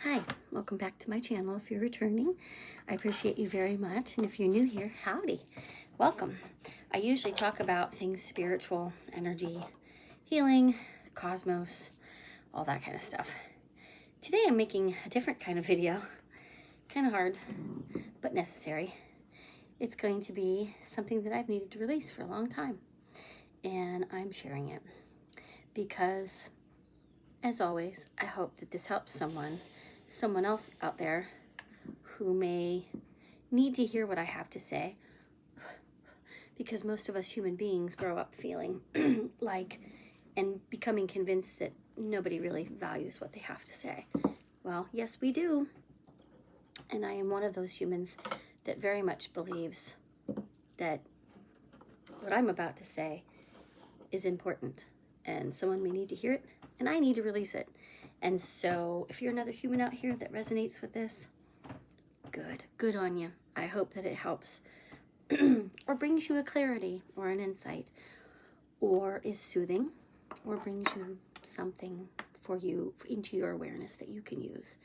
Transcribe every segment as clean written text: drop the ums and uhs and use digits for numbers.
Hi, welcome back to my channel. If you're returning, I appreciate you very much. And if you're new here, howdy, welcome. I usually talk about things spiritual, energy, healing, cosmos, all that kind of stuff. Today I'm making a different kind of video, kind of hard, but necessary. It's going to be something that I've needed to release for a long time, and I'm sharing it because, as always, I hope that this helps someone else out there who may need to hear what I have to say, because most of us human beings grow up feeling like and becoming convinced that nobody really values what they have to say. Well, yes, we do. And I am one of those humans that very much believes that what I'm about to say is important, and someone may need to hear it, and I need to release it. And so if you're another human out here that resonates with this, good on you. I hope that it helps or brings you a clarity or an insight, or is soothing, or brings you something for you into your awareness that you can use.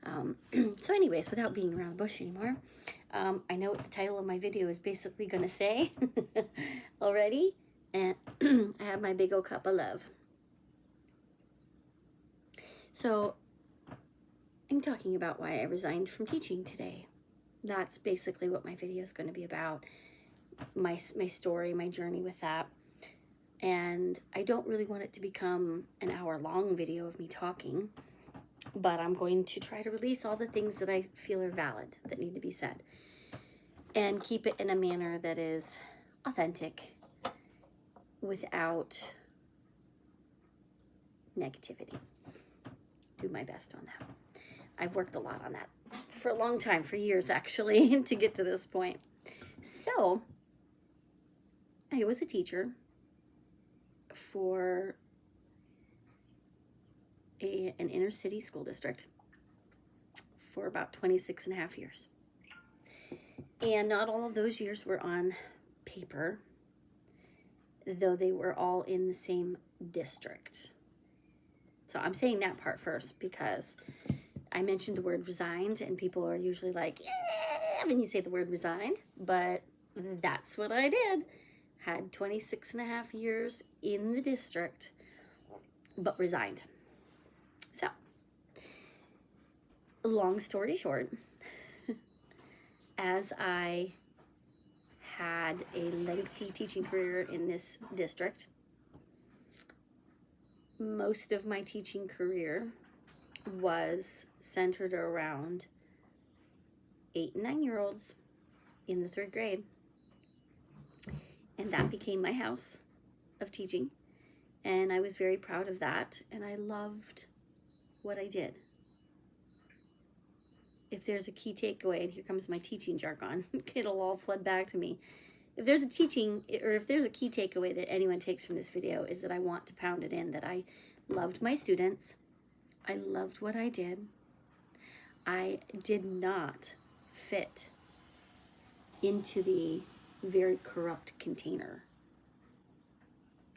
So anyways, without being around the bush anymore, I know what the title of my video is basically going to say already, and I have my big old cup of love. So I'm talking about why I resigned from teaching today. That's basically what my video is going to be about, my story, my journey with that. And I don't really want it to become an hour-long video of me talking, but I'm going to try to release all the things that I feel are valid, that need to be said, and keep it in a manner that is authentic without negativity. Do my best on that. I've worked a lot on that for a long time, for years actually, to get to this point. So I was a teacher for an inner city school district for about 26 and a half years. And not all of those years were on paper, though they were all in the same district. So I'm saying that part first because I mentioned the word resigned, and people are usually like, yeah, when you say the word resigned, but that's what I did. Had 26 and a half years in the district, but resigned. So, long story short, as I had a lengthy teaching career in this district, most of my teaching career was centered around 8 and 9-year-olds in the 3rd grade. And that became my house of teaching. And I was very proud of that. And I loved what I did. If there's a key takeaway, and here comes my teaching jargon, it'll all flood back to me. If there's a key takeaway that anyone takes from this video, is that I want to pound it in that I loved my students. I loved what I did. I did not fit into the very corrupt container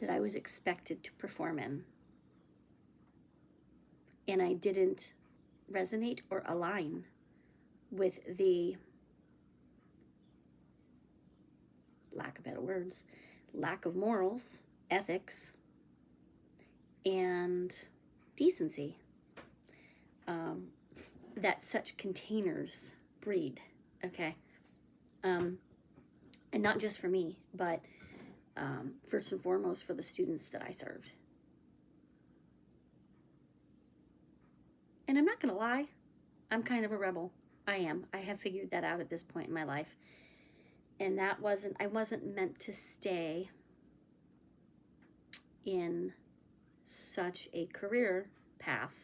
that I was expected to perform in. And I didn't resonate or align with the, lack of better words, lack of morals, ethics, and decency that such containers breed, okay? And not just for me, but first and foremost for the students that I served. And I'm not gonna lie, I'm kind of a rebel. I am. I have figured that out at this point in my life. And I wasn't meant to stay in such a career path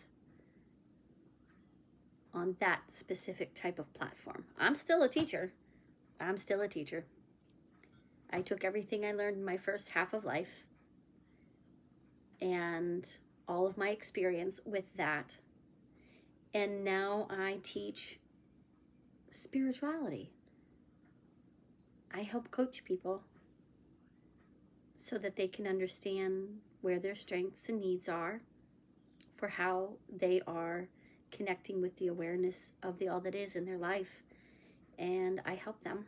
on that specific type of platform. I'm still a teacher. I'm still a teacher. I took everything I learned in my first half of life and all of my experience with that, and now I teach spirituality. I help coach people so that they can understand where their strengths and needs are, for how they are connecting with the awareness of the all that is in their life. And I help them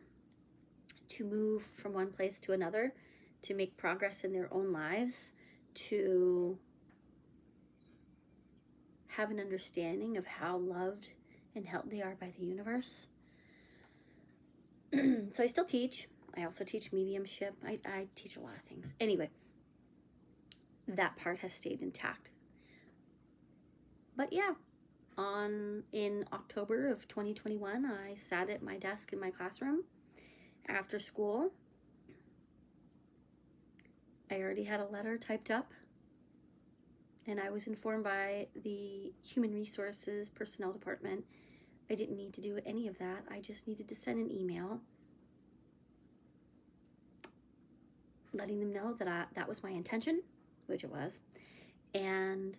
to move from one place to another, to make progress in their own lives, to have an understanding of how loved and held they are by the universe. So I still teach. I also teach mediumship. I teach a lot of things. Anyway, that part has stayed intact. But yeah, in October of 2021, I sat at my desk in my classroom after school. I already had a letter typed up, and I was informed by the Human Resources Personnel Department I didn't need to do any of that. I just needed to send an email letting them know that that was my intention, which it was, and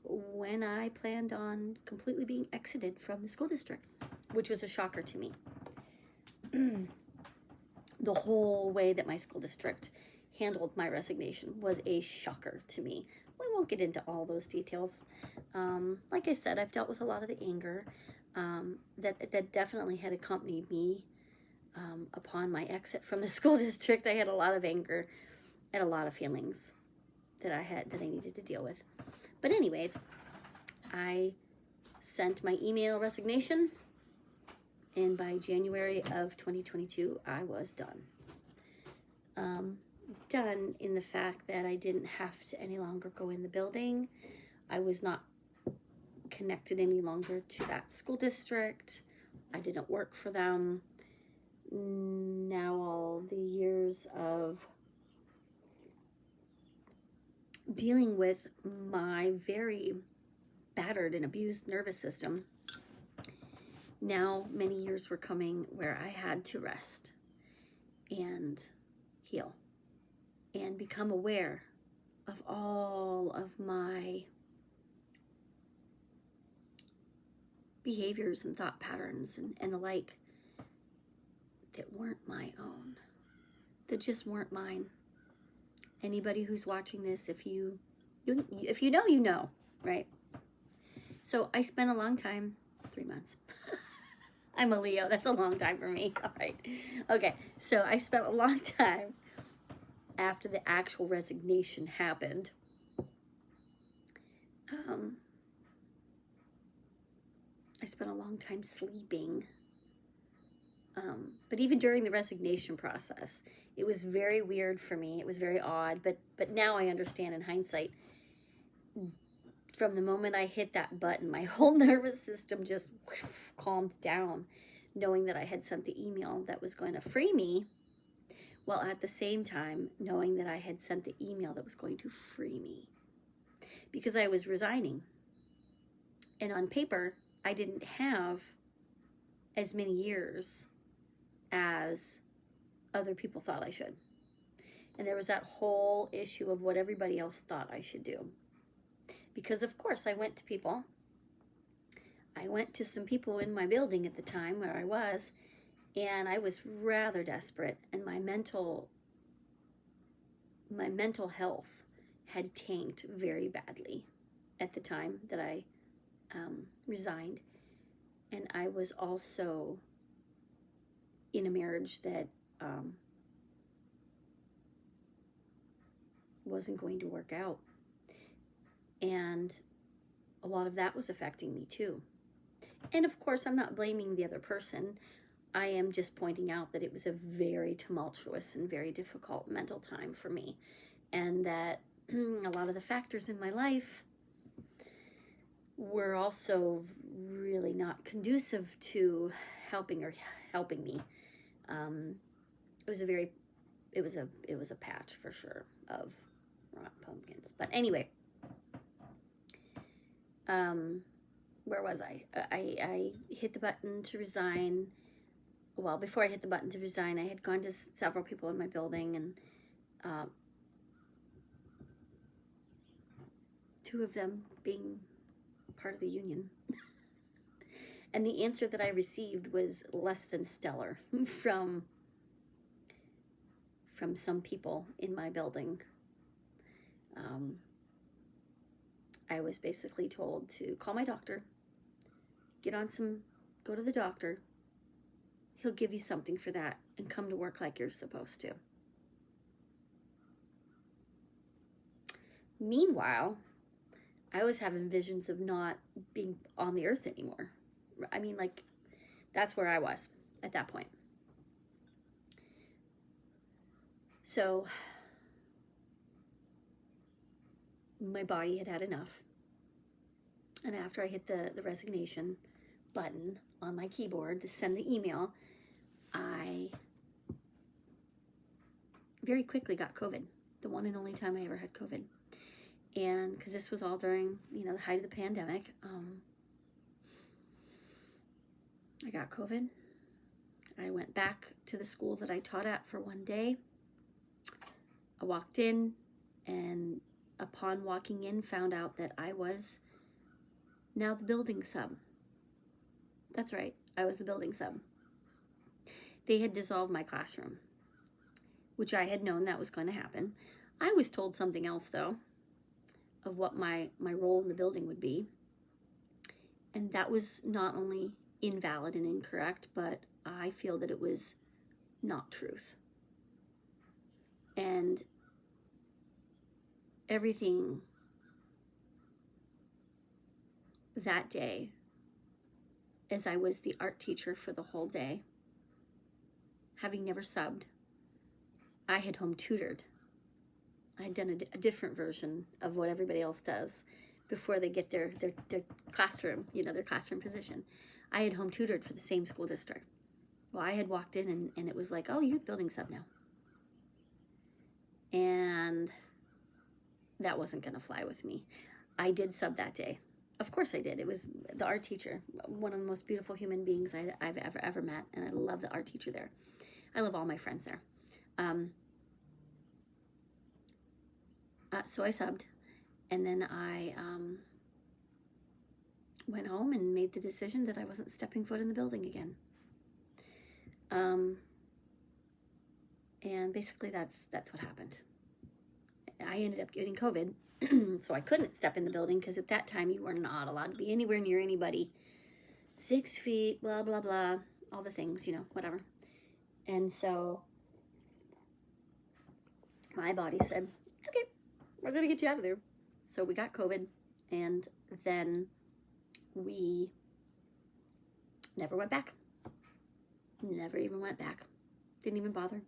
when I planned on completely being exited from the school district, which was a shocker to me. The whole way that my school district handled my resignation was a shocker to me. We won't get into all those details. Like I said, I've dealt with a lot of the anger that definitely had accompanied me upon my exit from the school district. I had a lot of anger and a lot of feelings that I needed to deal with. But anyways, I sent my email resignation, and by January of 2022, I was done. Done in the fact that I didn't have to any longer go in the building. I was not connected any longer to that school district. I didn't work for them. Now all the years of dealing with my very battered and abused nervous system, now many years were coming where I had to rest and heal and become aware of all of my behaviors and thought patterns and the like that weren't my own, that just weren't mine. Anybody who's watching this, if you know, you know, right? So I spent a long time, 3 months. I'm a Leo, that's a long time for me. All right. Okay, so I spent a long time after the actual resignation happened. I spent a long time sleeping. But even during the resignation process, it was very weird for me. It was very odd, but now I understand in hindsight. From the moment I hit that button, my whole nervous system just calmed down, knowing that I had sent the email that was going to free me, while at the same time knowing that I had sent the email that was going to free me. Because I was resigning. And on paper, I didn't have as many years as other people thought I should. And there was that whole issue of what everybody else thought I should do. Because of course I went to people. I went to some people in my building at the time where I was, and I was rather desperate, and my mental health had tanked very badly at the time that I resigned. And I was also in a marriage that wasn't going to work out. And a lot of that was affecting me too. And of course, I'm not blaming the other person. I am just pointing out that it was a very tumultuous and very difficult mental time for me. And that a lot of the factors in my life were also really not conducive to helping me. It was a patch for sure of rotten pumpkins. But anyway, where was I? I hit the button to resign. Well, before I hit the button to resign, I had gone to several people in my building, and two of them being part of the union. And the answer that I received was less than stellar from some people in my building. I was basically told to call my doctor, go to the doctor. He'll give you something for that and come to work like you're supposed to. Meanwhile, I was having visions of not being on the earth anymore. I mean, like, that's where I was at that point. So my body had had enough. And after I hit the resignation button on my keyboard to send the email, I very quickly got COVID, the one and only time I ever had COVID. And because this was all during, the height of the pandemic, I got COVID. I went back to the school that I taught at for one day. I walked in, and upon walking in, found out that I was now the building sub. That's right, I was the building sub. They had dissolved my classroom, which I had known that was going to happen. I was told something else, though, of what my role in the building would be. And that was not only invalid and incorrect, but I feel that it was not truth. And everything that day, as I was the art teacher for the whole day, having never subbed, I had home tutored. I'd done a different version of what everybody else does before they get their classroom, their classroom position. I had home tutored for the same school district. Well, I had walked in and it was like, oh, you're the building sub now. And that wasn't going to fly with me. I did sub that day. Of course I did. It was the art teacher, one of the most beautiful human beings I've ever met. And I love the art teacher there. I love all my friends there. So I subbed, and then I went home and made the decision that I wasn't stepping foot in the building again. And basically that's what happened. I ended up getting COVID, so I couldn't step in the building because at that time you were not allowed to be anywhere near anybody. 6 feet, blah, blah, blah, all the things, whatever. And so my body said, okay, we're going to get you out of there. So we got COVID, and then we never went back. Never even went back. Didn't even bother.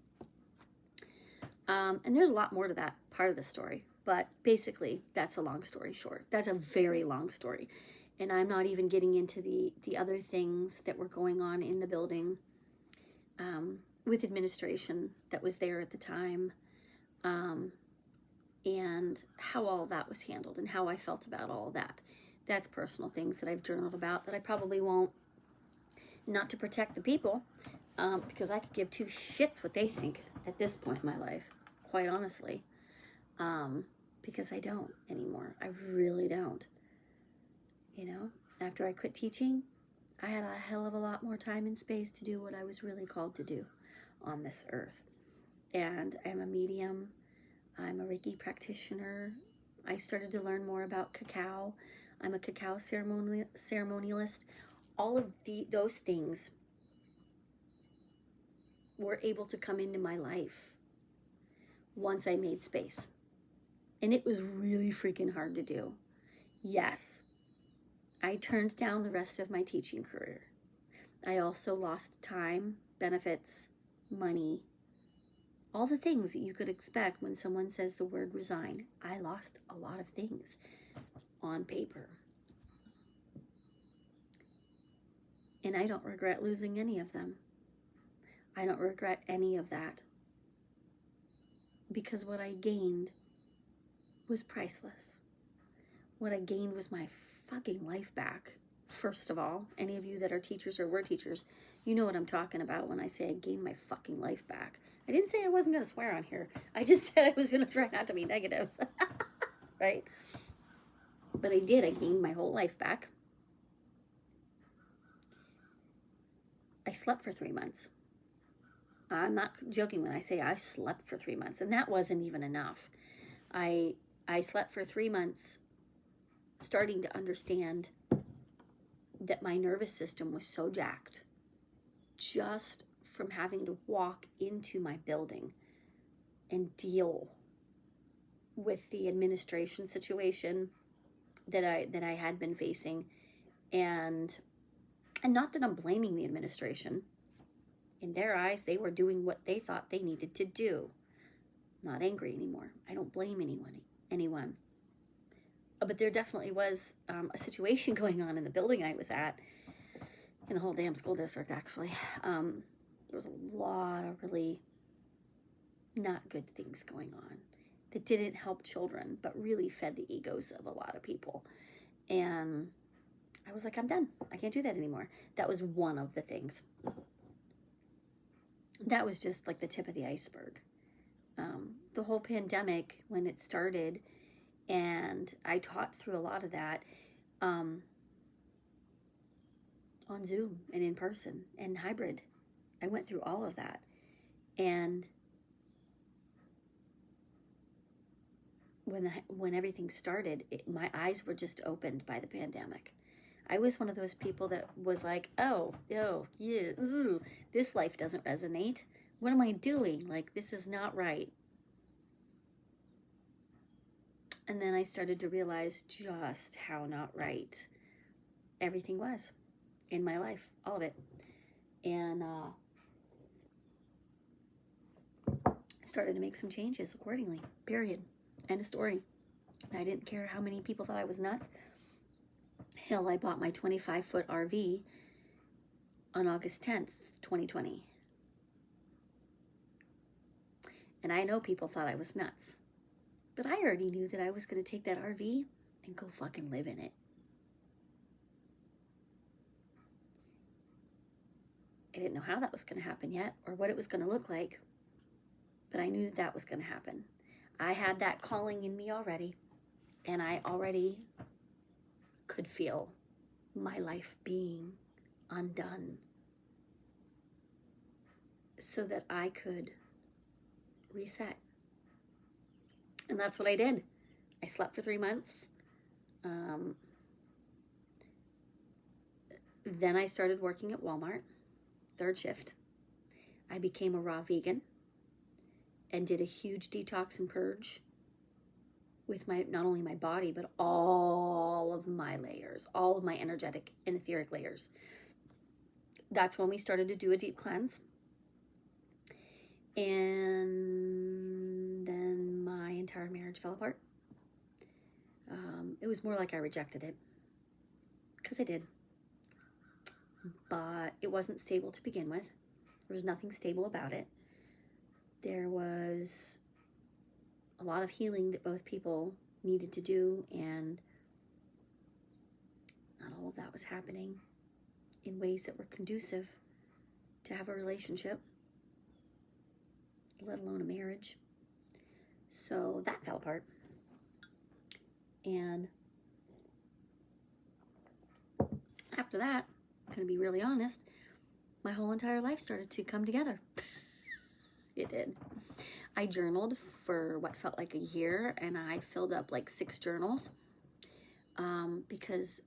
And there's a lot more to that part of the story, but basically that's a long story short. That's a very long story. And I'm not even getting into the other things that were going on in the building with administration that was there at the time, and how all of that was handled and how I felt about all of that. That's personal things that I've journaled about that I probably won't, not to protect the people, because I could give two shits what they think at this point in my life, quite honestly, because I don't anymore. I really don't. After I quit teaching, I had a hell of a lot more time and space to do what I was really called to do on this earth. And I'm a medium. I'm a Reiki practitioner. I started to learn more about cacao. I'm a cacao ceremonialist. All of those things were able to come into my life once I made space. And it was really freaking hard to do. Yes, I turned down the rest of my teaching career. I also lost time, benefits, money, all the things that you could expect when someone says the word resign. I lost a lot of things on paper. And I don't regret losing any of them. I don't regret any of that. Because what I gained was priceless. What I gained was my fucking life back. First of all, any of you that are teachers or were teachers, you know what I'm talking about when I say I gained my fucking life back. I didn't say I wasn't going to swear on here. I just said I was going to try not to be negative. Right? But I did. I gained my whole life back. I slept for 3 months. I'm not joking when I say I slept for 3 months. And that wasn't even enough. I slept for 3 months starting to understand that my nervous system was so jacked just from having to walk into my building and deal with the administration situation that I had been facing. And not that I'm blaming the administration. In their eyes, they were doing what they thought they needed to do. Not angry anymore. I don't blame anyone. But there definitely was a situation going on in the building I was at, in the whole damn school district, actually. There was a lot of really not good things going on that didn't help children, but really fed the egos of a lot of people. And I was like, I'm done. I can't do that anymore. That was one of the things. That was just like the tip of the iceberg. The whole pandemic, when it started, and I taught through a lot of that on Zoom and in person and hybrid. I went through all of that. And when everything started, my eyes were just opened by the pandemic. I was one of those people that was like, oh, yeah, ooh, this life doesn't resonate. What am I doing? Like, this is not right. And then I started to realize just how not right everything was in my life, all of it. And started to make some changes accordingly, period. End of story. I didn't care how many people thought I was nuts. Hell, I bought my 25-foot RV on August 10th, 2020. And I know people thought I was nuts. But I already knew that I was going to take that RV and go fucking live in it. I didn't know how that was going to happen yet or what it was going to look like. But I knew that that was going to happen. I had that calling in me already. And I already could feel my life being undone so that I could reset. And that's what I did. I slept for 3 months. Then I started working at Walmart, 3rd shift. I became a raw vegan and did a huge detox and purge with not only my body, but all of my layers, all of my energetic and etheric layers. That's when we started to do a deep cleanse. And then my entire marriage fell apart. It was more like I rejected it, because I did. But it wasn't stable to begin with. There was nothing stable about it. There was a lot of healing that both people needed to do, and not all of that was happening in ways that were conducive to have a relationship, let alone a marriage. So that fell apart. And after that, I'm going to be really honest, my whole entire life started to come together. It did. I journaled for what felt like a year, and I filled up like 6 journals because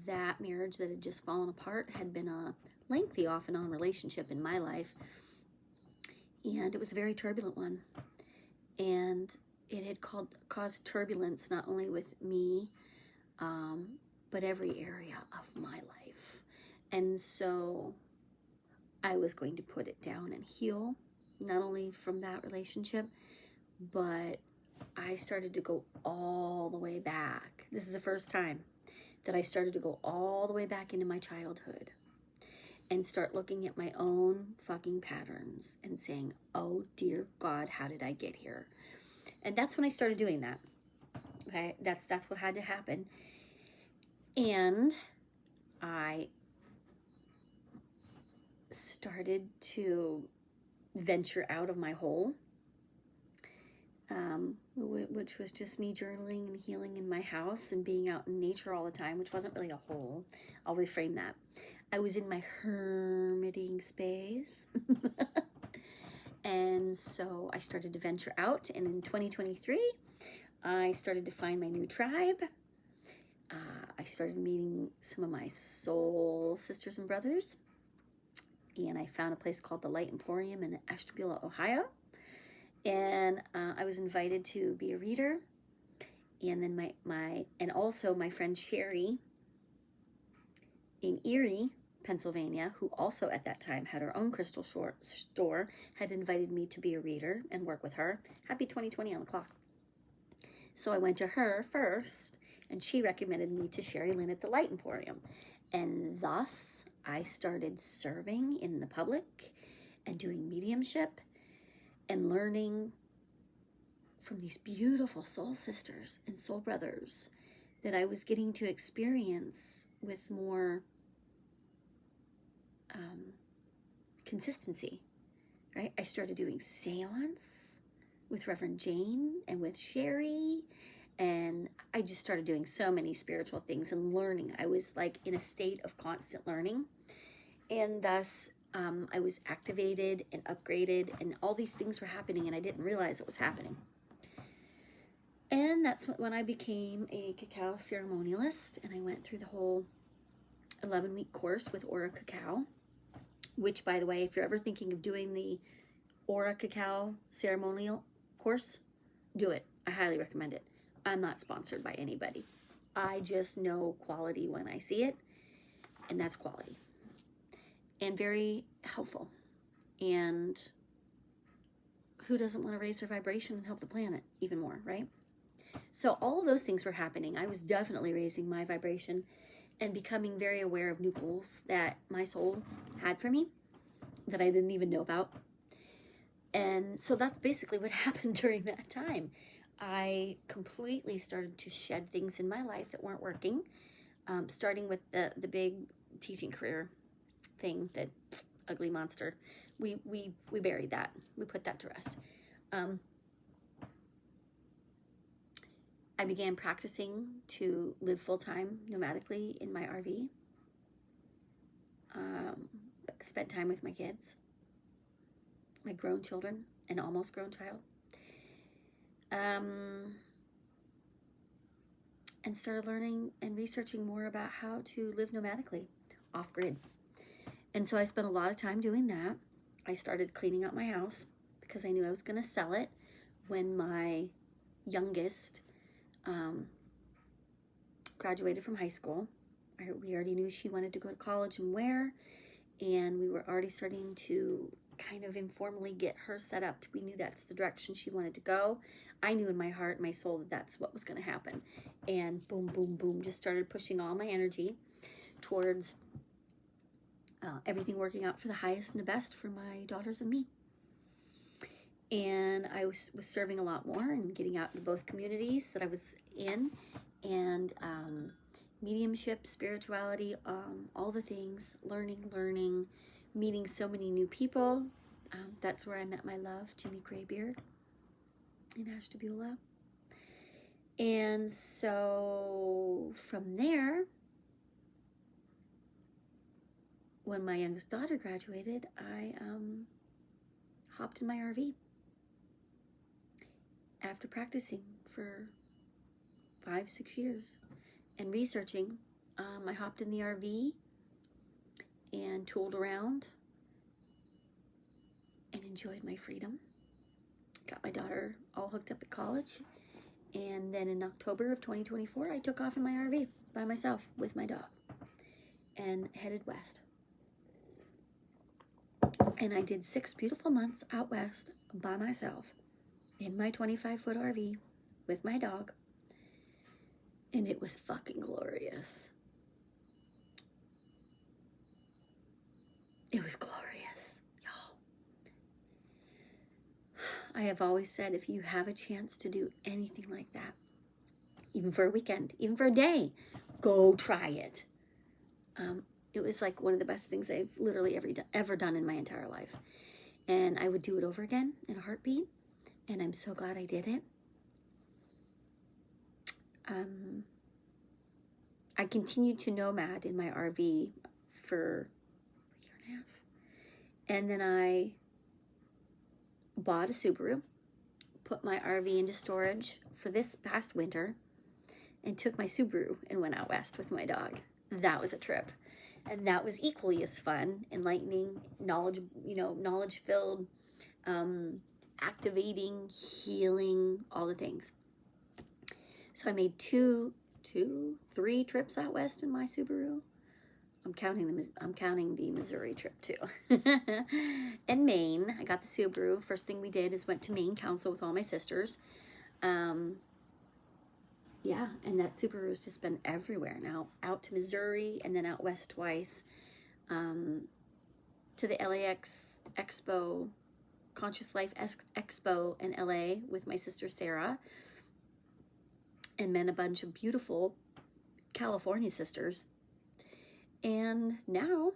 that marriage that had just fallen apart had been a lengthy off and on relationship in my life, and it was a very turbulent one, and it had caused turbulence not only with me but every area of my life. And so I was going to put it down and heal, not only from that relationship, but I started to go all the way back. This is the first time that I started to go all the way back into my childhood and start looking at my own fucking patterns and saying, oh dear God, how did I get here? And that's when I started doing that. Okay, that's what had to happen. And I started to venture out of my hole, which was just me journaling and healing in my house and being out in nature all the time, which wasn't really a hole. I'll reframe that. I was in my hermiting space. And so I started to venture out, and in 2023, I started to find my new tribe. I started meeting some of my soul sisters and brothers, and I found a place called the Light Emporium in Ashtabula, Ohio. And I was invited to be a reader. And then and also my friend Sherry in Erie, Pennsylvania, who also at that time had her own crystal store, had invited me to be a reader and work with her. Happy 2020 on the clock. So I went to her first, and she recommended me to Sherry Lynn at the Light Emporium. And thus I started serving in the public and doing mediumship and learning from these beautiful soul sisters and soul brothers that I was getting to experience with more consistency, right? I started doing seance with Reverend Jane and with Sherry, and I just started doing so many spiritual things and learning. I was like in a state of constant learning, and thus I was activated and upgraded, and all these things were happening, and I didn't realize it was happening. And that's when I became a cacao ceremonialist, and I went through the whole 11-week course with Aura Cacao, which, by the way, if you're ever thinking of doing the Aura Cacao ceremonial course, do it. I highly recommend it. I'm not sponsored by anybody. I just know quality when I see it, and that's quality. And very helpful. And who doesn't want to raise their vibration and help the planet even more, right? So all of those things were happening. I was definitely raising my vibration and becoming very aware of new goals that my soul had for me that I didn't even know about. And so that's basically what happened during that time. I completely started to shed things in my life that weren't working, starting with the big teaching career thing, that ugly monster. We buried that. We put that to rest. I began practicing to live full-time nomadically in my RV. Spent time with my kids, my grown children, and almost grown child. And started learning and researching more about how to live nomadically, off-grid. And so I spent a lot of time doing that. I started cleaning out my house because I knew I was going to sell it when my youngest graduated from high school. We already knew she wanted to go to college and where, and we were already starting to kind of informally get her set up. We knew that's the direction she wanted to go. I knew in my heart, my soul, that that's what was going to happen. And boom, boom, boom, just started pushing all my energy towards everything working out for the highest and the best for my daughters and me. And I was serving a lot more and getting out into both communities that I was in, and mediumship, spirituality, all the things, learning, meeting so many new people. That's where I met my love, Jimmy Graybeard, in Ashtabula. And so from there, when my youngest daughter graduated, I hopped in my RV. After practicing for 5-6 years and researching, I hopped in the RV and tooled around and enjoyed my freedom. Got my daughter all hooked up at college. And then in October of 2024, I took off in my RV by myself with my dog and headed west. And I did 6 beautiful months out west by myself in my 25-foot RV with my dog. And it was fucking glorious. It was glorious, y'all. I have always said, if you have a chance to do anything like that, even for a weekend, even for a day, go try it. It was like one of the best things I've literally ever done in my entire life. And I would do it over again in a heartbeat. And I'm so glad I did it. I continued to nomad in my RV for a year and a half. And then I bought a Subaru, put my RV into storage for this past winter, and took my Subaru and went out west with my dog. That was a trip. And that was equally as fun, enlightening, knowledge-filled, activating, healing, all the things. So I made three trips out west in my Subaru. I'm counting the Missouri trip too. In Maine, I got the Subaru. First thing we did is went to Maine Council with all my sisters. Yeah, and that Subaru's just been everywhere now. Out to Missouri and then out west twice. To the LAX Expo, Conscious Life Expo in LA with my sister Sarah. And met a bunch of beautiful California sisters. And now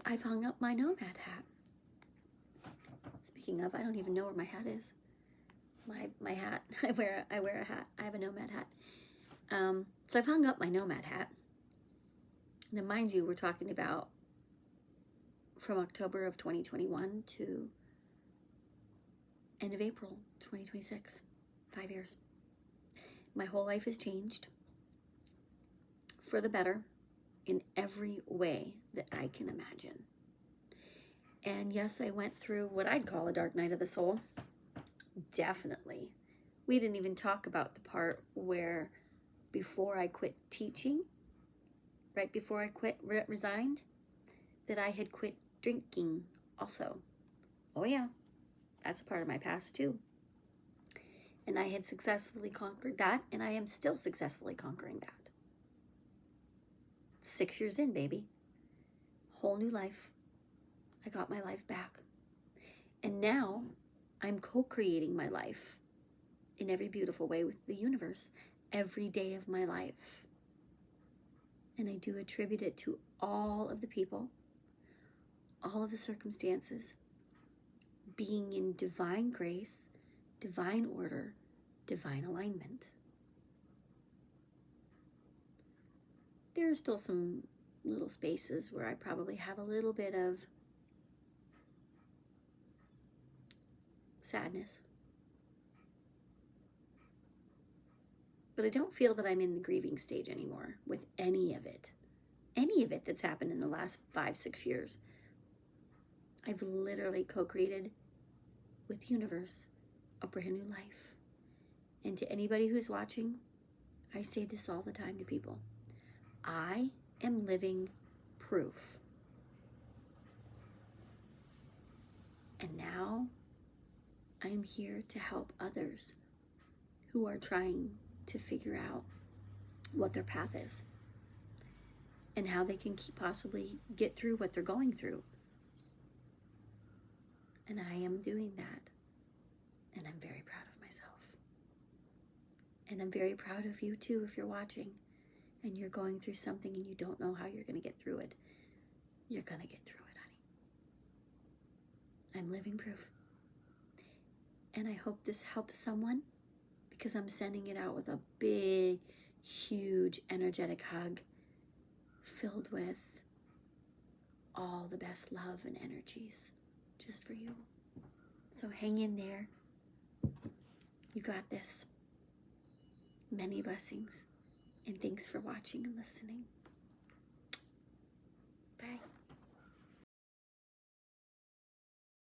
I've hung up my nomad hat. Speaking of, I don't even know where my hat is. My hat. I wear a hat. I have a nomad hat. So I've hung up my nomad hat. Now, mind you, we're talking about from October of 2021 to end of April 2026. 5 years. My whole life has changed for the better in every way that I can imagine. And yes, I went through what I'd call a dark night of the soul. Definitely. We didn't even talk about the part where before I quit teaching, right before I resigned, that I had quit drinking also. Oh yeah, that's a part of my past too. And I had successfully conquered that, and I am still successfully conquering that. 6 years in, baby. Whole new life. I got my life back. And now I'm co-creating my life in every beautiful way with the universe every day of my life. And I do attribute it to all of the people, all of the circumstances, being in divine grace, divine order, divine alignment. There are still some little spaces where I probably have a little bit of sadness. But I don't feel that I'm in the grieving stage anymore with any of it. Any of it that's happened in the last 5-6 years. I've literally co-created with the universe a brand new life. And to anybody who's watching, I say this all the time to people. I am living proof. And now I'm here to help others who are trying to figure out what their path is and how they can possibly get through what they're going through. And I am doing that. And I'm very proud of myself. And I'm very proud of you too if you're watching and you're going through something and you don't know how you're going to get through it. You're going to get through it, honey. I'm living proof. And I hope this helps someone because I'm sending it out with a big, huge, energetic hug filled with all the best love and energies just for you. So hang in there. You got this. Many blessings. And thanks for watching and listening. Bye.